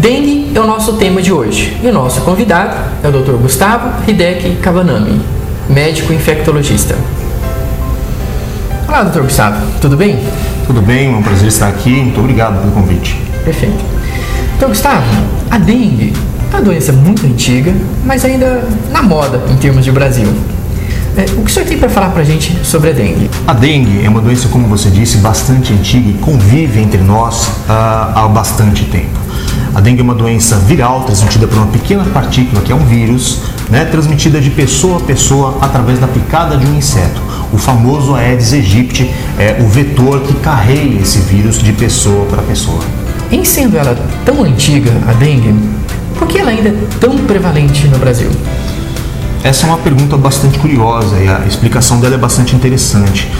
Dengue é o nosso tema de hoje e o nosso convidado é o Dr. Gustavo Hideki Kabanami, médico infectologista. Olá, Dr. Gustavo, tudo bem? Tudo bem, é um prazer estar aqui, muito obrigado pelo convite. Perfeito. Dr. Gustavo, a dengue é uma doença muito antiga, mas ainda na moda em termos de Brasil. O que o senhor tem para falar para a gente sobre a dengue? A dengue é uma doença, como você disse, bastante antiga e convive entre nós há bastante tempo. A dengue é uma doença viral transmitida por uma pequena partícula, que é um vírus, transmitida de pessoa a pessoa através da picada de um inseto. O famoso Aedes aegypti é o vetor que carrega esse vírus de pessoa para pessoa. Em sendo ela tão antiga, a dengue, por que ela ainda é tão prevalente no Brasil? Essa é uma pergunta bastante curiosa e a explicação dela é bastante interessante.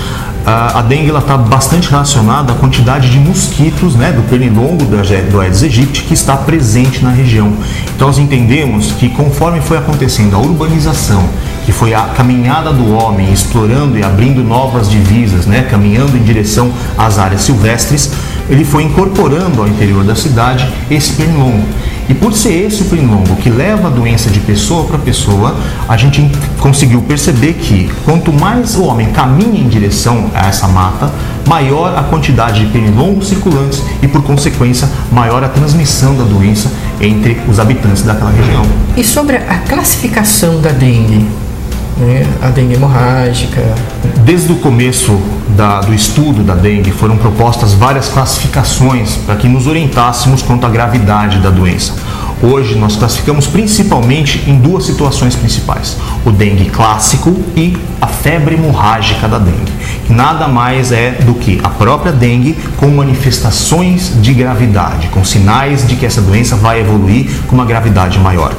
A dengue está bastante relacionada à quantidade de mosquitos, do pernilongo do Aedes aegypti que está presente na região. Então nós entendemos que conforme foi acontecendo a urbanização, que foi a caminhada do homem explorando e abrindo novas divisas, caminhando em direção às áreas silvestres, ele foi incorporando ao interior da cidade esse pernilongo. E por ser esse o pernilongo que leva a doença de pessoa para pessoa, a gente conseguiu perceber que quanto mais o homem caminha em direção a essa mata, maior a quantidade de pernilongos circulantes e, por consequência, maior a transmissão da doença entre os habitantes daquela região. E sobre a classificação da dengue? A dengue hemorrágica. Desde o começo do estudo da dengue foram propostas várias classificações para que nos orientássemos quanto à gravidade da doença. Hoje nós classificamos principalmente em duas situações principais: o dengue clássico e a febre hemorrágica da dengue, que nada mais é do que a própria dengue com manifestações de gravidade, com sinais de que essa doença vai evoluir com uma gravidade maior.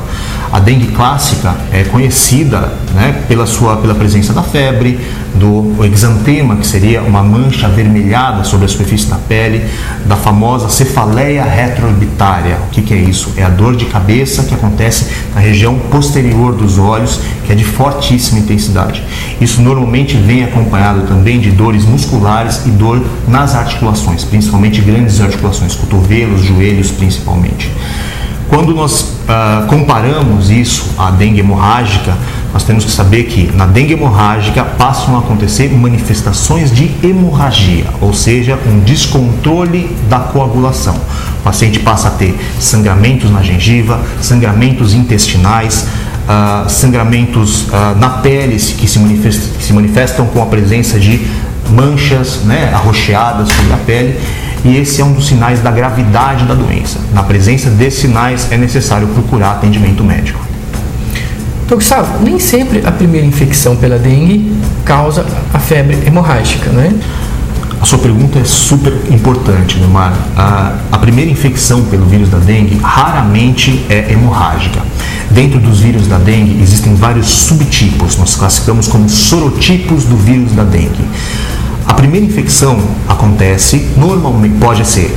A dengue clássica é conhecida pela presença da febre, do exantema, que seria uma mancha avermelhada sobre a superfície da pele, da famosa cefaleia retroorbitária. O que é isso? É a dor de cabeça que acontece na região posterior dos olhos, que é de fortíssima intensidade. Isso normalmente vem acompanhado também de dores musculares e dor nas articulações, principalmente grandes articulações, cotovelos, joelhos principalmente. Quando nós comparamos isso à dengue hemorrágica, nós temos que saber que na dengue hemorrágica passam a acontecer manifestações de hemorragia, ou seja, um descontrole da coagulação. O paciente passa a ter sangramentos na gengiva, sangramentos intestinais, sangramentos na pele que se manifestam com a presença de manchas arroxeadas sobre a pele. E esse é um dos sinais da gravidade da doença. Na presença desses sinais é necessário procurar atendimento médico. Dr. Gustavo, nem sempre a primeira infecção pela dengue causa a febre hemorrágica, A sua pergunta é super importante, Neymar. A primeira infecção pelo vírus da dengue raramente é hemorrágica. Dentro dos vírus da dengue existem vários subtipos, nós classificamos como sorotipos do vírus da dengue. A primeira infecção acontece, normalmente pode ser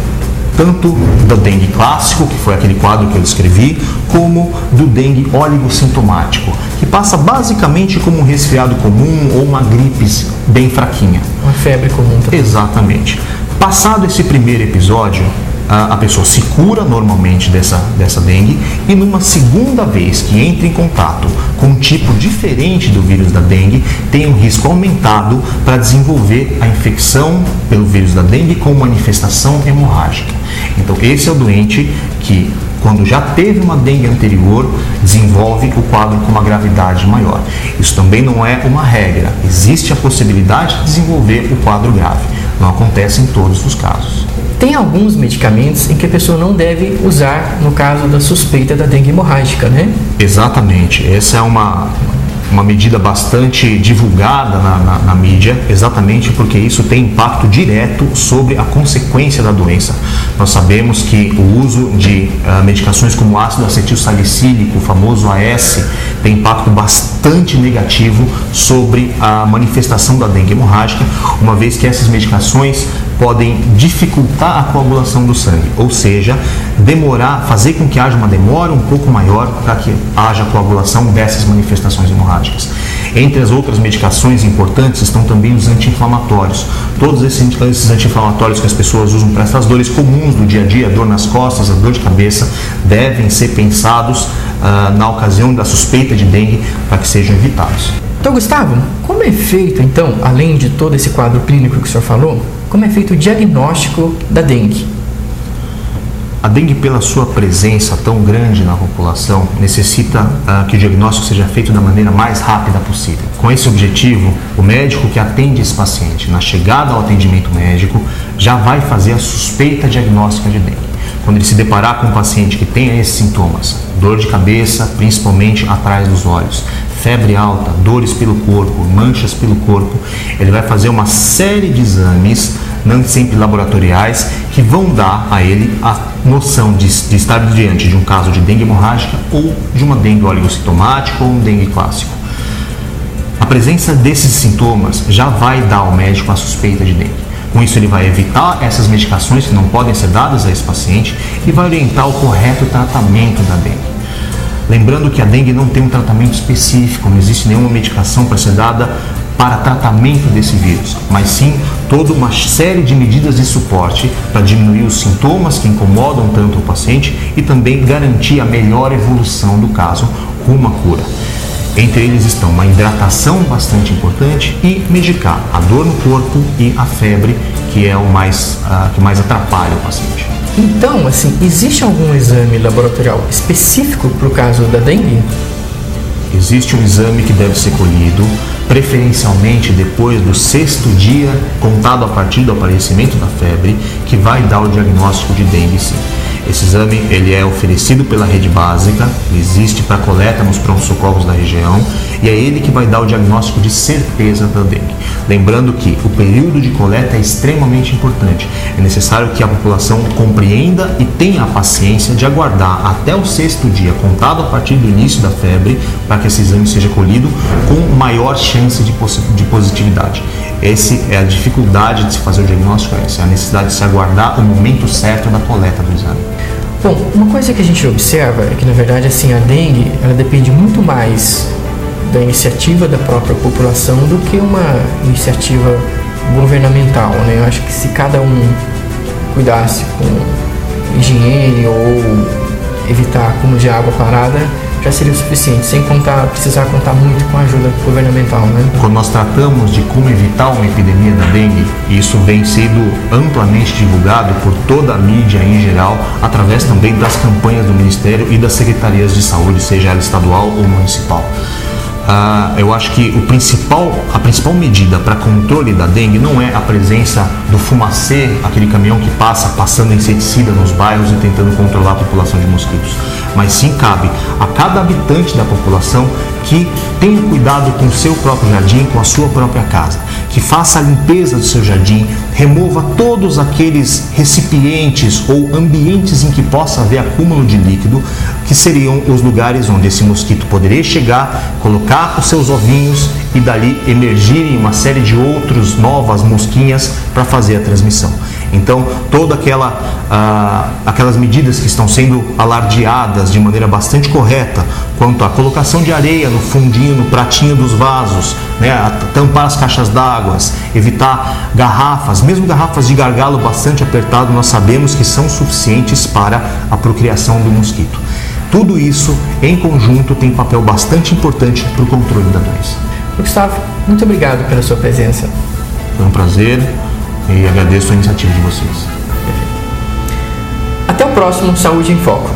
tanto do dengue clássico, que foi aquele quadro que eu descrevi, como do dengue oligossintomático, que passa basicamente como um resfriado comum ou uma gripe bem fraquinha. Uma febre comum também. Exatamente. Passado esse primeiro episódio, a pessoa se cura normalmente dessa dengue e numa segunda vez que entra em contato com um tipo diferente do vírus da dengue, tem um risco aumentado para desenvolver a infecção pelo vírus da dengue com manifestação hemorrágica. Então esse é o doente que, quando já teve uma dengue anterior, desenvolve o quadro com uma gravidade maior. Isso também não é uma regra, existe a possibilidade de desenvolver o quadro grave, não acontece em todos os casos. Tem alguns medicamentos em que a pessoa não deve usar no caso da suspeita da dengue hemorrágica, Exatamente. Essa é uma medida bastante divulgada na mídia, exatamente porque isso tem impacto direto sobre a consequência da doença. Nós sabemos que o uso de medicações como ácido acetil salicílico, o famoso AS, tem impacto bastante negativo sobre a manifestação da dengue hemorrágica, uma vez que essas medicações podem dificultar a coagulação do sangue, ou seja, fazer com que haja uma demora um pouco maior para que haja coagulação dessas manifestações hemorrágicas. Entre as outras medicações importantes estão também os anti-inflamatórios. Todos esses anti-inflamatórios que as pessoas usam para essas dores comuns do dia a dia, a dor nas costas, a dor de cabeça, devem ser pensados na ocasião da suspeita de dengue para que sejam evitados. Então, Gustavo, como é feito, então, além de todo esse quadro clínico que o senhor falou, como é feito o diagnóstico da dengue? A dengue, pela sua presença tão grande na população, necessita que o diagnóstico seja feito da maneira mais rápida possível. Com esse objetivo, o médico que atende esse paciente, na chegada ao atendimento médico, já vai fazer a suspeita diagnóstica de dengue. Quando ele se deparar com um paciente que tenha esses sintomas, dor de cabeça, principalmente atrás dos olhos, febre alta, dores pelo corpo, manchas pelo corpo, ele vai fazer uma série de exames, não sempre laboratoriais, que vão dar a ele a noção de estar diante de um caso de dengue hemorrágica ou de uma dengue oligossintomática ou um dengue clássico. A presença desses sintomas já vai dar ao médico a suspeita de dengue. Com isso, ele vai evitar essas medicações que não podem ser dadas a esse paciente e vai orientar o correto tratamento da dengue. Lembrando que a dengue não tem um tratamento específico, não existe nenhuma medicação para ser dada para tratamento desse vírus, mas sim toda uma série de medidas de suporte para diminuir os sintomas que incomodam tanto o paciente e também garantir a melhor evolução do caso com uma cura. Entre eles estão uma hidratação bastante importante e medicar a dor no corpo e a febre, que é o que mais atrapalha o paciente. Então, assim, existe algum exame laboratorial específico para o caso da dengue? Existe um exame que deve ser colhido, preferencialmente depois do 6º dia, contado a partir do aparecimento da febre, que vai dar o diagnóstico de dengue, sim. Esse exame ele é oferecido pela rede básica, existe para coleta nos pronto-socorros da região e é ele que vai dar o diagnóstico de certeza da dengue. Lembrando que o período de coleta é extremamente importante. É necessário que a população compreenda e tenha a paciência de aguardar até o 6º dia, contado a partir do início da febre, para que esse exame seja colhido com maior chance de positividade. Essa é a dificuldade de se fazer o diagnóstico, essa é a necessidade de se aguardar o momento certo da coleta do exame. Bom, uma coisa que a gente observa é que, na verdade, assim, a dengue ela depende muito mais da iniciativa da própria população do que uma iniciativa governamental, né? Eu acho que se cada um cuidasse com higiene ou evitar acúmulo de água parada, já seria o suficiente, sem precisar contar muito com a ajuda governamental, né? Quando nós tratamos de como evitar uma epidemia da dengue, isso vem sendo amplamente divulgado por toda a mídia em geral, através também das campanhas do Ministério e das secretarias de saúde, seja ela estadual ou municipal. Eu acho que a principal medida para controle da dengue não é a presença do fumacê, aquele caminhão que passando inseticida nos bairros e tentando controlar a população de mosquitos, mas sim cabe a cada habitante da população que tenha cuidado com o seu próprio jardim, com a sua própria casa, que faça a limpeza do seu jardim, remova todos aqueles recipientes ou ambientes em que possa haver acúmulo de líquido, que seriam os lugares onde esse mosquito poderia chegar, colocar os seus ovinhos e dali emergirem uma série de outras novas mosquinhas para fazer a transmissão. Então, todas aquelas medidas que estão sendo alardeadas de maneira bastante correta, quanto à colocação de areia no fundinho, no pratinho dos vasos, né, tampar as caixas d'água, evitar garrafas, mesmo garrafas de gargalo bastante apertado, nós sabemos que são suficientes para a procriação do mosquito. Tudo isso, em conjunto, tem um papel bastante importante para o controle da doença. Gustavo, muito obrigado pela sua presença. Foi um prazer e agradeço a iniciativa de vocês. Até o próximo Saúde em Foco.